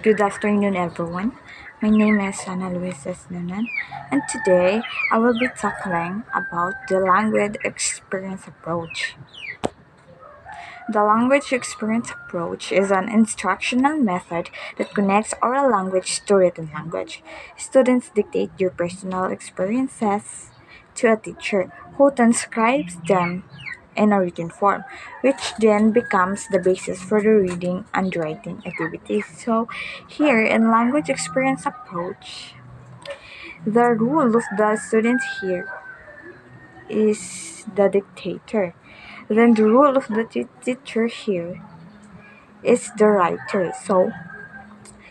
Good afternoon, everyone. My name is Ana Luisa Nunan, and today I will be tackling about the language experience approach. The language experience approach is an instructional method that connects oral language to written language. Students dictate their personal experiences to a teacher who transcribes them in a written form, which then becomes the basis for the reading and writing activities. So, here in language experience approach, the role of the student here is the dictator. Then the role of the teacher here is the writer. So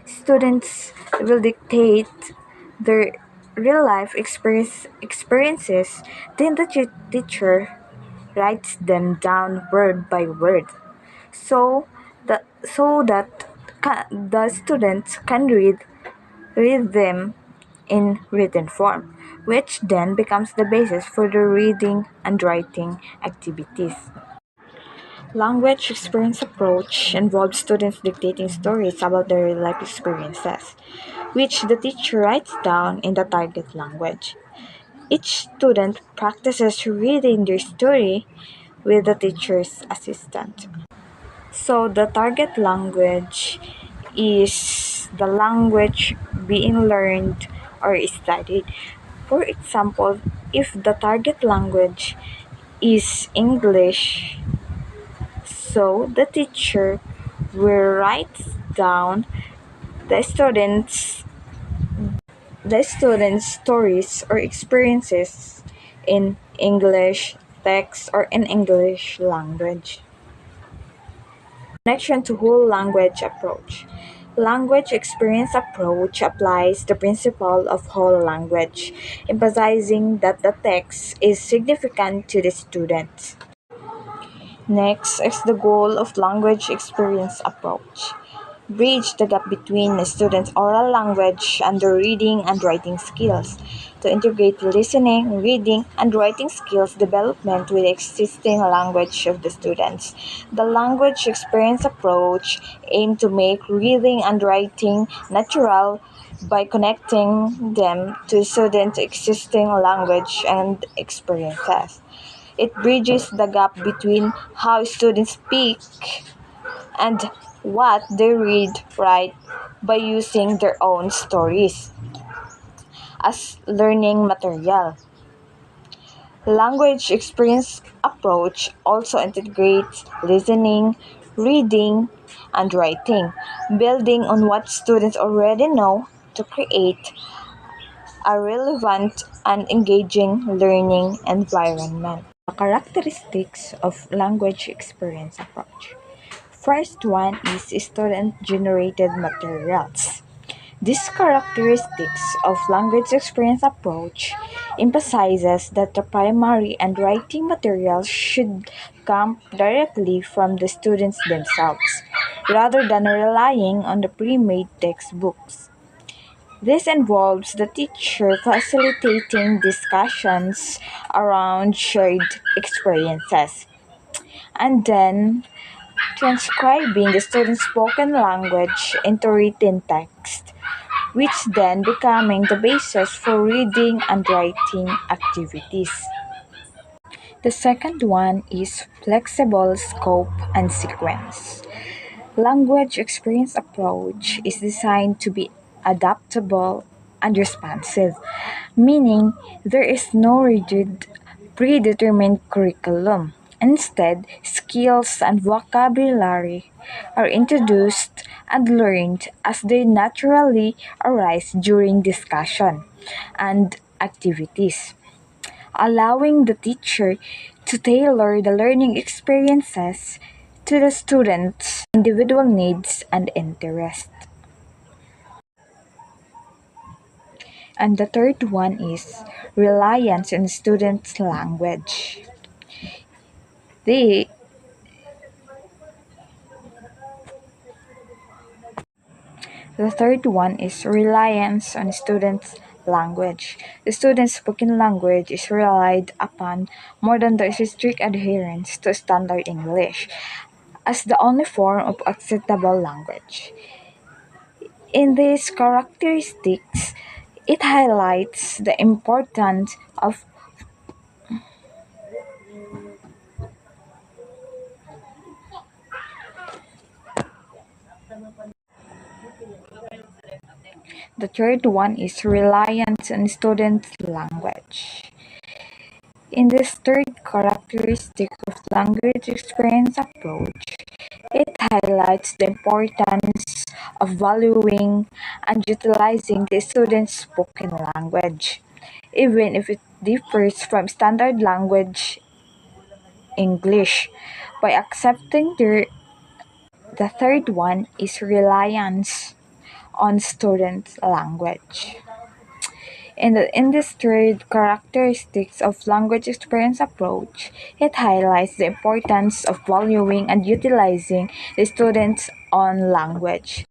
students will dictate their real life experiences, then the teacher writes them down word by word. So that the students can read them in written form, which then becomes the basis for the reading and writing activities. Language experience approach involves students dictating stories about their real life experiences, which the teacher writes down in the target language. Each student practices reading their story with the teacher's assistant. So the target language is the language being learned or studied. For example, if the target language is English, so the teacher will write down the students' stories or experiences in English text or in English language. Connection to whole language approach. Language experience approach applies the principle of whole language, emphasizing that the text is significant to the student. Next is the goal of language experience approach. Bridge the gap between a student's oral language and their reading and writing skills to integrate listening, reading, and writing skills development with the existing language of the students. The language experience approach aims to make reading and writing natural by connecting them to students' existing language and experiences. It bridges the gap between how students speak and what they read, write by using their own stories as learning material. Language experience approach also integrates listening, reading, and writing, building on what students already know to create a relevant and engaging learning environment. The characteristics of language experience approach. First one is student-generated materials. These characteristics of language experience approach emphasizes that the primary and writing materials should come directly from the students themselves, rather than relying on the pre-made textbooks. This involves the teacher facilitating discussions around shared experiences, and then transcribing the student's spoken language into written text, which then becoming the basis for reading and writing activities. The second one is flexible scope and sequence. Language experience approach is designed to be adaptable and responsive, meaning there is no rigid predetermined curriculum. Instead, skills and vocabulary are introduced and learned as they naturally arise during discussion and activities, allowing the teacher to tailor the learning experiences to the students' individual needs and interests. And the third one is reliance on students' language. The The third one is reliance on students' language. The student's spoken language is relied upon more than the strict adherence to standard English as the only form of acceptable language. In these characteristics, it highlights the importance of the third one is reliance on student language. In this third characteristic of language experience approach, it highlights the importance of valuing and utilizing the student's spoken language, even if it differs from standard language English. By accepting the third one is reliance on student language. In this third characteristics of language experience approach, it highlights the importance of valuing and utilizing the students' own language.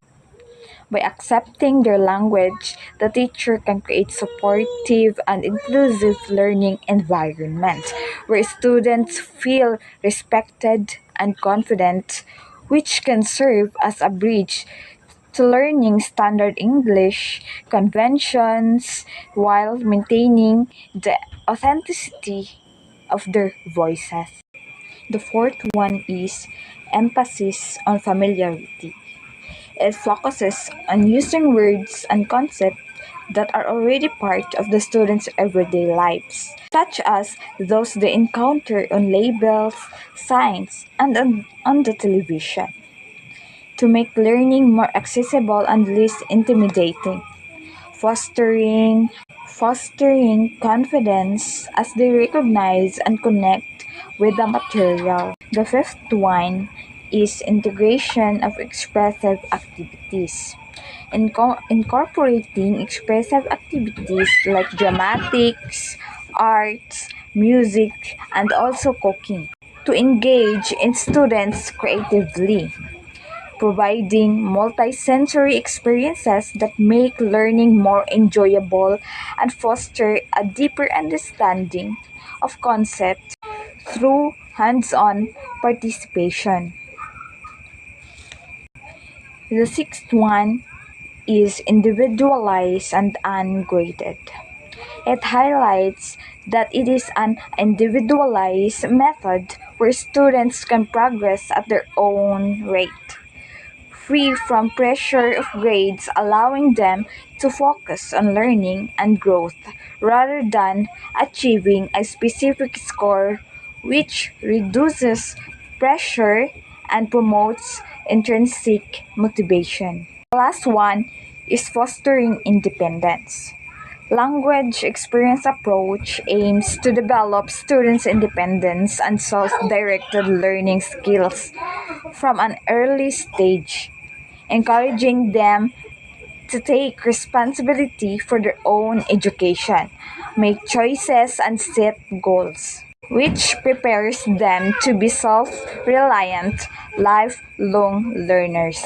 By accepting their language, the teacher can create supportive and inclusive learning environment where students feel respected and confident, which can serve as a bridge to learning standard English conventions while maintaining the authenticity of their voices. The fourth one is emphasis on familiarity. It focuses on using words and concepts that are already part of the students' everyday lives, such as those they encounter on labels, signs, and on the television, to make learning more accessible and less intimidating, fostering fostering confidence as they recognize and connect with the material. The fifth one is integration of expressive activities. Incorporating expressive activities like dramatics, arts, music, and also cooking to engage in students creatively, providing multisensory experiences that make learning more enjoyable and foster a deeper understanding of concepts through hands-on participation. The sixth one is individualized and ungraded. It highlights that it is an individualized method where students can progress at their own rate, free from pressure of grades, allowing them to focus on learning and growth rather than achieving a specific score, which reduces pressure and promotes intrinsic motivation. The last one is fostering independence. Language experience approach aims to develop students' independence and self-directed learning skills from an early stage, encouraging them to take responsibility for their own education, make choices, and set goals, which prepares them to be self-reliant, lifelong learners.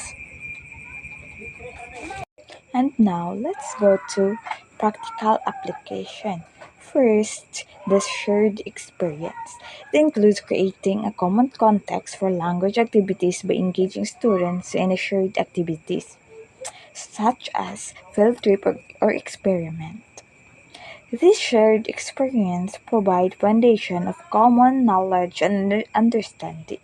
And now let's go to practical application. First, the shared experience. It includes creating a common context for language activities by engaging students in shared activities, such as field trip or experiment. This shared experience provides foundation of common knowledge and understanding,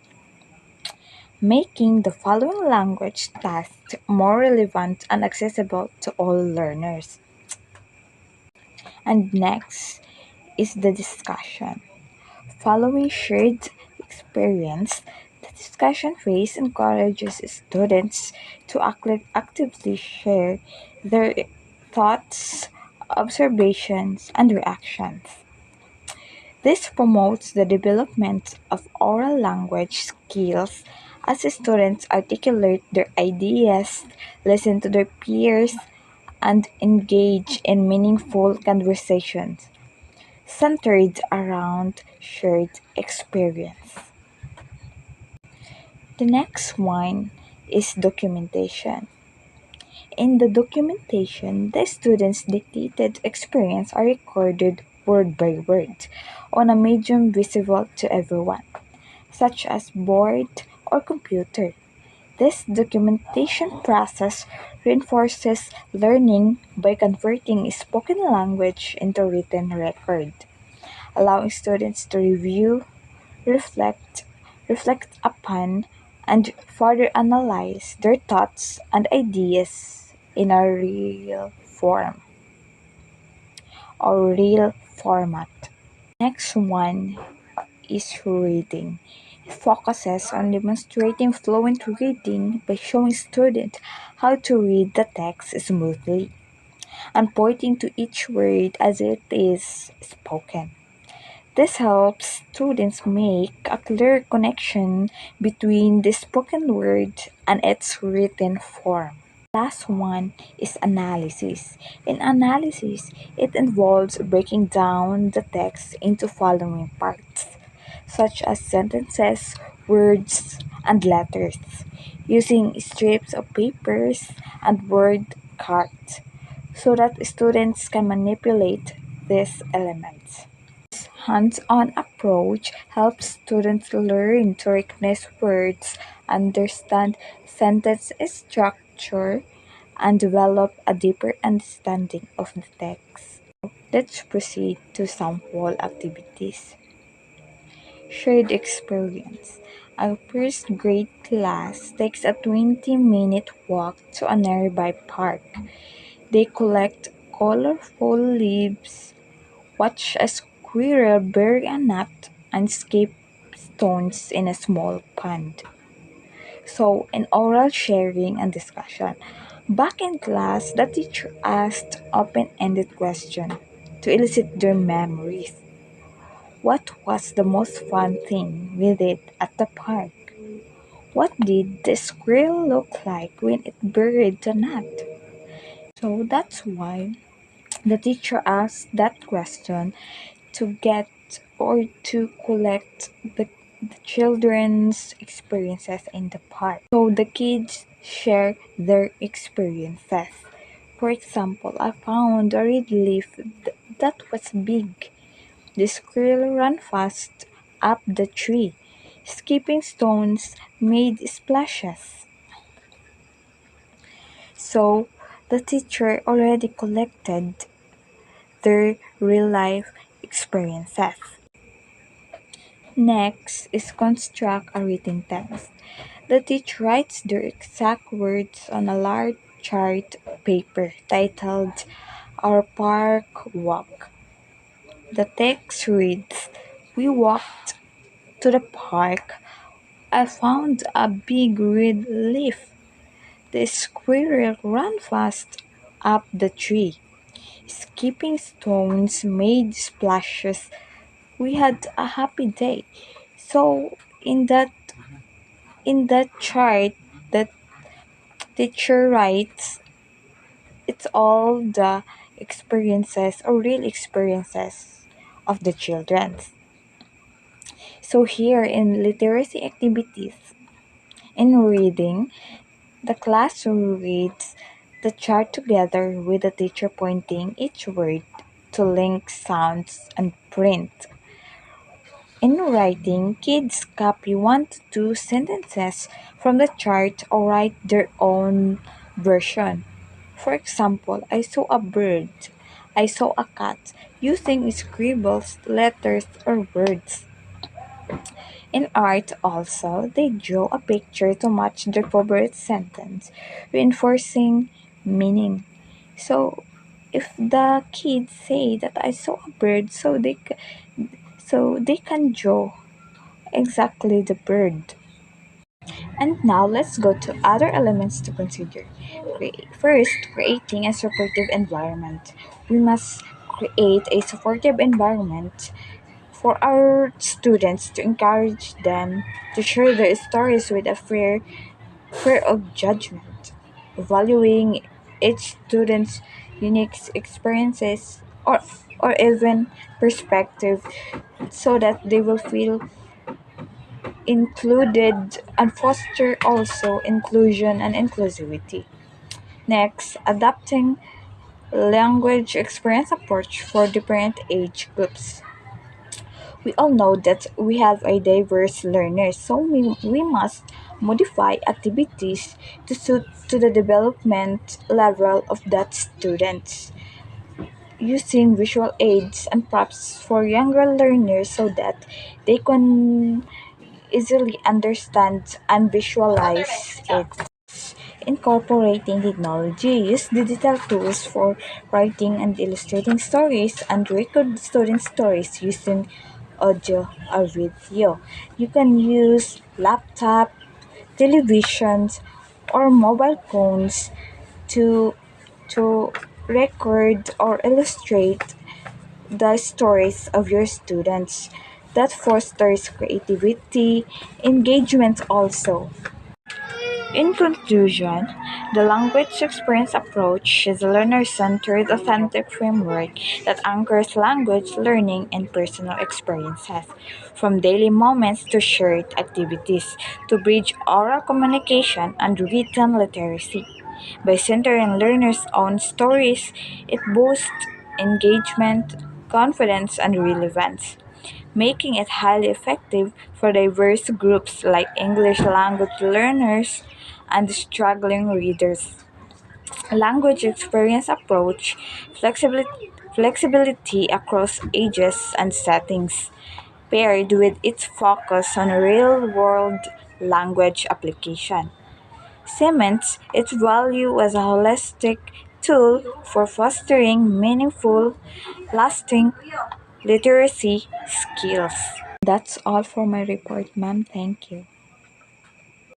making the following language tasks more relevant and accessible to all learners. And next is the discussion. Following shared experience, the discussion phase encourages students to actively share their thoughts, observations, and reactions. This promotes the development of oral language skills as students articulate their ideas, listen to their peers, and engage in meaningful conversations centered around shared experience. The next one is documentation. In the documentation, the students' dictated experience are recorded word by word on a medium visible to everyone, such as board or computer. This documentation process reinforces learning by converting spoken language into written record, allowing students to review, reflect, reflect upon, and further analyze their thoughts and ideas in a real form or real format. Next one is reading. It focuses on demonstrating fluent reading by showing students how to read the text smoothly and pointing to each word as it is spoken. This helps students make a clear connection between the spoken word and its written form. Last one is analysis. In analysis, it involves breaking down the text into following parts, such as sentences, words, and letters, using strips of papers and word cards so that students can manipulate these elements. Hands-on approach helps students learn to recognize words, understand sentence structure, and develop a deeper understanding of the text. Let's proceed to sample activities. Shared experience. A first grade class takes a 20-minute walk to a nearby park. They collect colorful leaves, watch a squirrel bury a nut, and skip stones in a small pond. So, in oral sharing and discussion, back in class, the teacher asked open-ended questions to elicit their memories. What was the most fun thing we did at the park? What did the squirrel look like when it buried the nut? So that's why the teacher asked that question to get or to collect the children's experiences in the park. So the kids share their experiences. For example, I found a red leaf that was big. The squirrel ran fast up the tree. Skipping stones made splashes. So the teacher already collected their real life experiences. Next is construct a written text. The teacher writes their exact words on a large chart paper titled Our Park Walk. The text reads, We walked to the park. I found a big red leaf. The squirrel ran fast up the tree. Skipping stones made splashes. We had a happy day. So in that chart that teacher writes, it's all the experiences or real experiences of the children. So here in literacy activities, in reading, the class reads the chart together with the teacher pointing each word to link sounds and print. In writing, kids copy one to two sentences from the chart or write their own version. For example, I saw a bird. I saw a cat, using scribbles, letters, or words. In art also, they draw a picture to match their favorite sentence, reinforcing meaning. So, if the kids say that I saw a bird, so they can draw exactly the bird. And now let's go to other elements to consider. First, creating a supportive environment. We must create a supportive environment for our students to encourage them to share their stories with a fear of judgment, valuing each student's unique experiences or even perspective so that they will feel included and foster also inclusion and inclusivity. Next, adapting language experience approach for different age groups. We all know that we have a diverse learners, so we must modify activities to suit to the development level of that student, using visual aids and props for younger learners so that they can easily understand and visualize it. Incorporating technology, use digital tools for writing and illustrating stories and record student stories using audio or video. You can use laptop, televisions, or mobile phones to to record or illustrate the stories of your students. That fosters creativity, engagement also. In conclusion, the language experience approach is a learner centered, authentic framework that anchors language learning in personal experiences, from daily moments to shared activities, to bridge oral communication and written literacy. By centering learners' own stories, it boosts engagement, confidence, and relevance, making it highly effective for diverse groups like English language learners and struggling readers. Language experience approach flexibility across ages and settings, paired with its focus on real world language application, cements its value as a holistic tool for fostering meaningful, lasting literacy skills. That's all for my report, ma'am. Thank you.